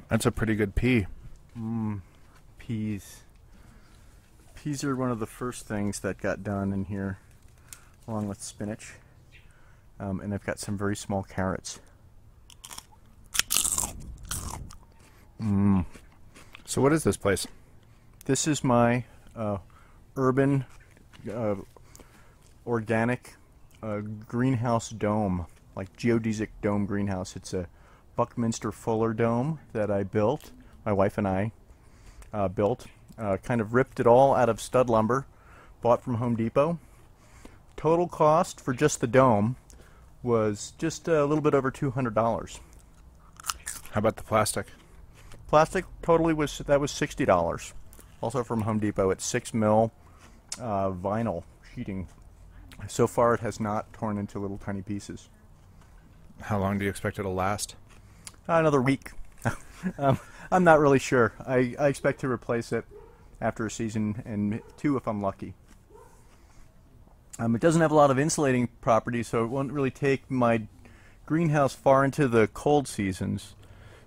That's a pretty good pea. Peas. Peas are one of the first things that got done in here, along with spinach. And I've got some very small carrots. So what is this place? This is my urban organic greenhouse dome, like geodesic dome greenhouse. It's a Buckminster Fuller dome that I built. My wife and I built. Kind of ripped it all out of stud lumber, bought from Home Depot. Total cost for just the dome was just a little bit over $200. How about the plastic? Plastic totally was $60. Also from Home Depot. It's 6 mil vinyl sheeting. So far it has not torn into little tiny pieces. How long do you expect it'll last? Another week. I'm not really sure. I expect to replace it after a season and 2 if I'm lucky. It doesn't have a lot of insulating properties, so it won't really take my greenhouse far into the cold seasons.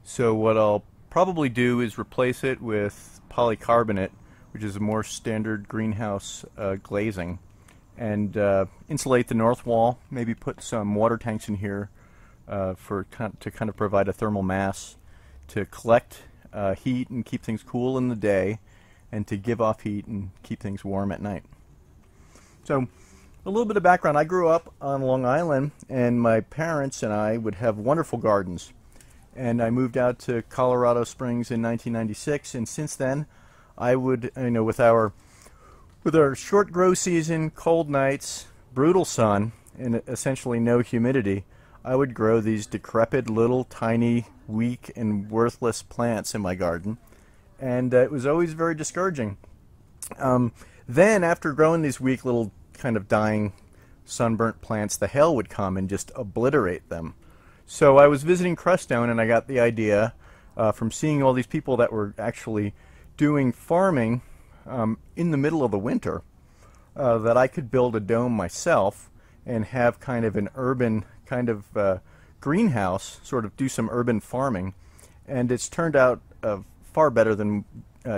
So what I'll probably do is replace it with polycarbonate, which is a more standard greenhouse glazing, and insulate the north wall. Maybe put some water tanks in here to kind of provide a thermal mass to collect heat and keep things cool in the day, and to give off heat and keep things warm at night. So a little bit of background. I grew up on Long Island, and my parents and I would have wonderful gardens. And I moved out to Colorado Springs in 1996, and since then I would, with our short grow season, cold nights, brutal sun, and essentially no humidity, I would grow these decrepit little tiny weak and worthless plants in my garden, and it was always very discouraging. Then after growing these weak little kind of dying sunburnt plants, the hail would come and just obliterate them. So I was visiting Crestone, and I got the idea from seeing all these people that were actually doing farming in the middle of the winter that I could build a dome myself and have kind of an urban kind of greenhouse, sort of do some urban farming. And it's turned out far better than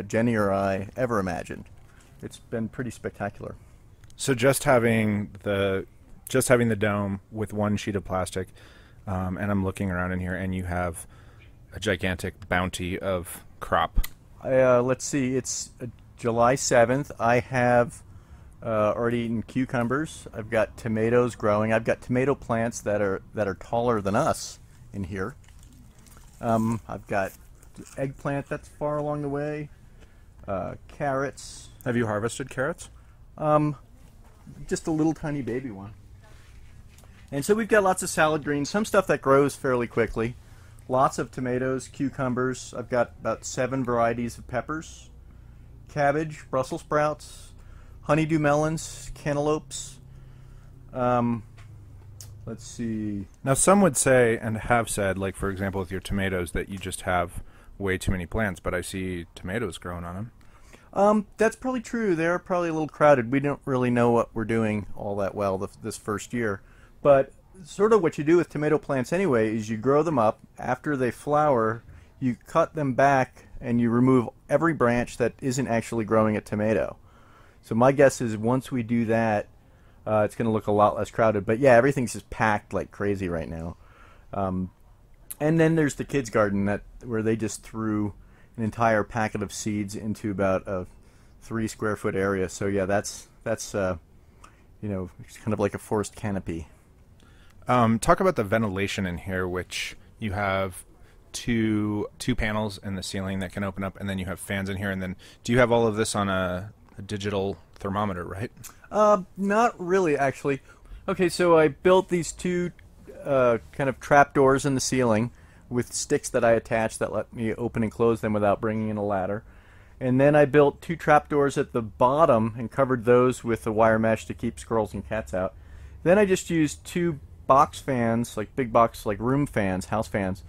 Jenny or I ever imagined. It's been pretty spectacular. So just having the dome with one sheet of plastic, and I'm looking around in here, and you have a gigantic bounty of crop. Let's see, it's July 7th. I have already eaten cucumbers. I've got tomatoes growing. I've got tomato plants that are taller than us in here. I've got eggplant that's far along the way. Carrots. Have you harvested carrots? Just a little tiny baby one. And so we've got lots of salad greens, some stuff that grows fairly quickly. Lots of tomatoes, cucumbers. I've got about 7 varieties of peppers, cabbage, Brussels sprouts, honeydew melons, cantaloupes. Let's see. Now some would say, and have said, like for example with your tomatoes, that you just have way too many plants, but I see tomatoes growing on them. That's probably true. They're probably a little crowded. We don't really know what we're doing all that well this first year. But sort of what you do with tomato plants anyway is you grow them up. After they flower, you cut them back and you remove every branch that isn't actually growing a tomato. So my guess is once we do that, it's going to look a lot less crowded. But yeah, everything's just packed like crazy right now. And then there's the kids' garden where they just threw an entire packet of seeds into about a 3 square foot area. So yeah, that's it's kind of like a forest canopy. Talk about the ventilation in here, which you have two panels in the ceiling that can open up, and then you have fans in here. And then do you have all of this on a digital thermometer, right? Not really, actually. Okay, so I built these 2 kind of trap doors in the ceiling with sticks that I attached that let me open and close them without bringing in a ladder. And then I built 2 trap doors at the bottom and covered those with the wire mesh to keep squirrels and cats out. Then I just used 2 box fans, like big box, like room fans, house fans,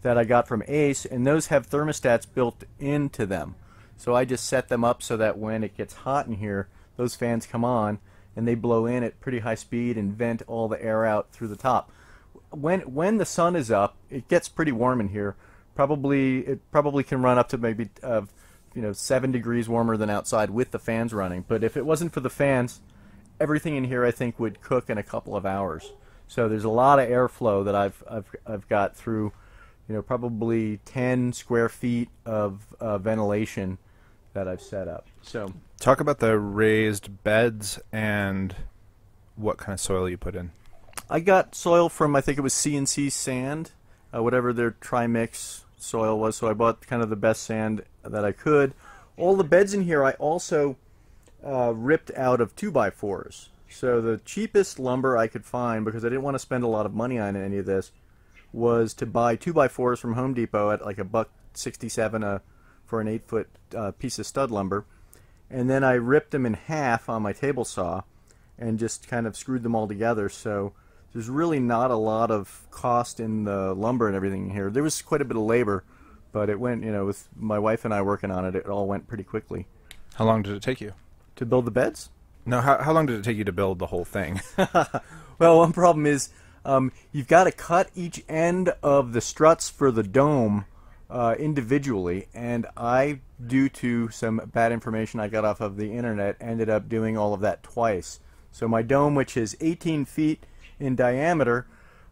that I got from Ace, and those have thermostats built into them. So I just set them up so that when it gets hot in here, those fans come on and they blow in at pretty high speed and vent all the air out through the top. When the sun is up, it gets pretty warm in here, It probably can run up to maybe 7 degrees warmer than outside with the fans running. But if it wasn't for the fans, everything in here I think would cook in a couple of hours. So there's a lot of airflow that I've got through, probably 10 square feet of ventilation that I've set up. So talk about the raised beds and what kind of soil you put in. I got soil from, I think it was C&C sand, whatever their trimix soil was. So I bought kind of the best sand that I could. All the beds in here I also ripped out of 2x4s. So the cheapest lumber I could find, because I didn't want to spend a lot of money on any of this, was to buy 2x4s from Home Depot at like $1.67 for an 8-foot piece of stud lumber. And then I ripped them in half on my table saw and just kind of screwed them all together. So there's really not a lot of cost in the lumber and everything here. There was quite a bit of labor, but it went, with my wife and I working on it, it all went pretty quickly. How long did it take you? To build the beds? No, how long did it take you to build the whole thing? Well, one problem is you've got to cut each end of the struts for the dome individually, and I, due to some bad information I got off of the internet, ended up doing all of that twice. So my dome, which is 18 feet in diameter,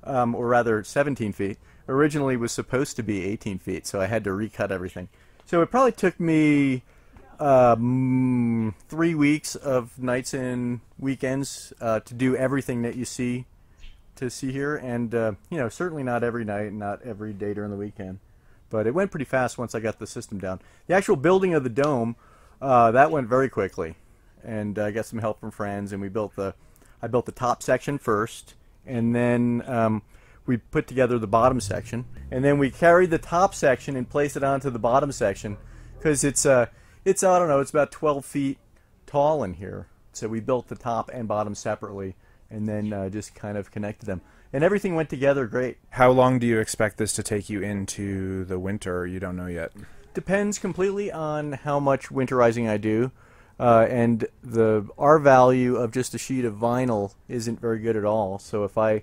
or rather 17 feet, originally was supposed to be 18 feet, so I had to recut everything. So it probably took me 3 weeks of nights and weekends to do everything that you see here, and certainly not every night, not every day during the weekend, but it went pretty fast once I got the system down. The actual building of the dome, that went very quickly, and I got some help from friends, and I built the top section first, and then we put together the bottom section, and then we carried the top section and placed it onto the bottom section, because it's I don't know, it's about 12 feet tall in here. So we built the top and bottom separately, and then just kind of connected them. And everything went together great. How long do you expect this to take you into the winter? You don't know yet. Depends completely on how much winterizing I do. And the R value of just a sheet of vinyl isn't very good at all. So if I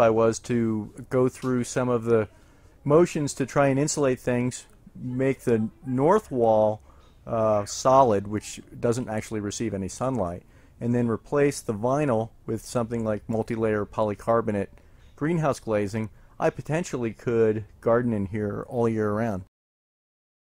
was to go through some of the motions to try and insulate things, make the north wall solid, which doesn't actually receive any sunlight, and then replace the vinyl with something like multi-layer polycarbonate greenhouse glazing, I potentially could garden in here all year round.